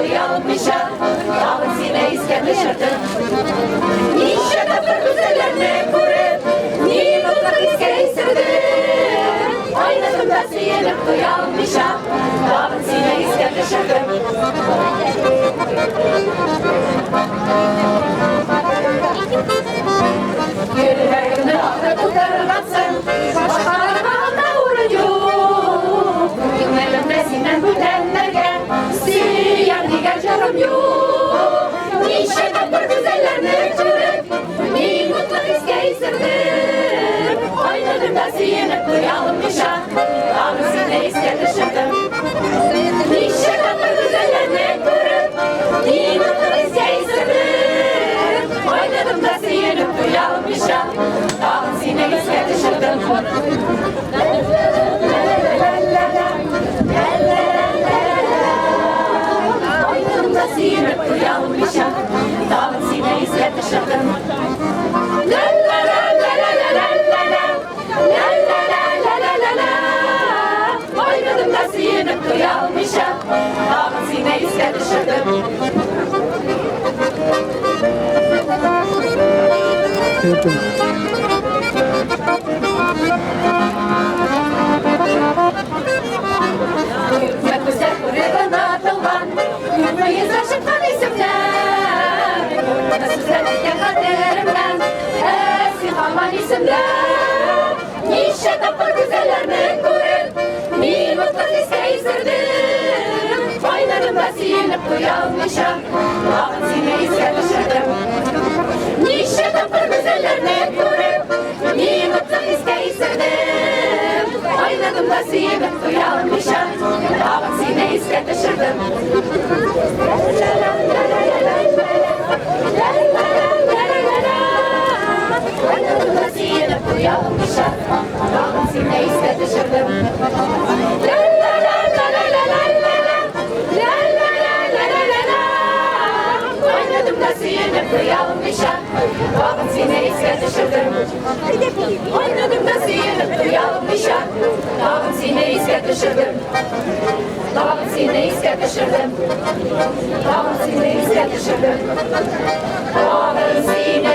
uyanmışa, dağın sineğizken düşürdüm. Nişe kapır güzellerine kurup, ni mutlak iskeyserdim. Oynadım da siyenip uyanmışa, dağın sineğizken düşürdüm. Yüreğimde ağrı tutarmazsın, başkalarına uğruyor. Günlerimde sinen bütenlerge, siyen diğer canım yok. Nişe kapır güzellerine çürük, ni mutlak iskeyserdim. Oynadım da siyenip uyanmışa, dağın sineğizken düşürdüm. Nişe kapır güzellerine çürük, ni mutlak iskeyserdim. Oynadım da siyenip uyanmışa, dağın sineğizken düşürdüm. Oynadım da siyenip uyanmışa, dağın sineğizken düşürdüm. La la la la la la la la, la la la la la la la. Oynadım da siyenip uyanmışa, dağın sineğizken düşürdüm. Yapın. Gökyüzü kurabına atılgan, gülmeyi saçıktan isimler. Sözlerken kaderimden, eski kalman isimler. Nişe kapır güzellerine kurup, ni mutlak iskeyserdim. Oynadım da siyenip uyanmışa, dağın sineğizken düşürdüm. Nişe kapır güzellerine kurup, ni mutlak iskeyserdim. Oynadım da siyenip uyanmışa, dağın sineğizken düşürdüm. Oynadım da siyenip uyanmışa, dağın sineğizken düşürdüm. La la la la la la la la la, la la la la la la. Oynadım da siyenip uyanmışa, dağın sineğizken düşürdüm. Oynadım da siyenip uyanmışa, dağın sineğizken düşürdüm. Dağın sineğizken düşürdüm. Dağın sineğizken düşürdüm. Dağın sineğizken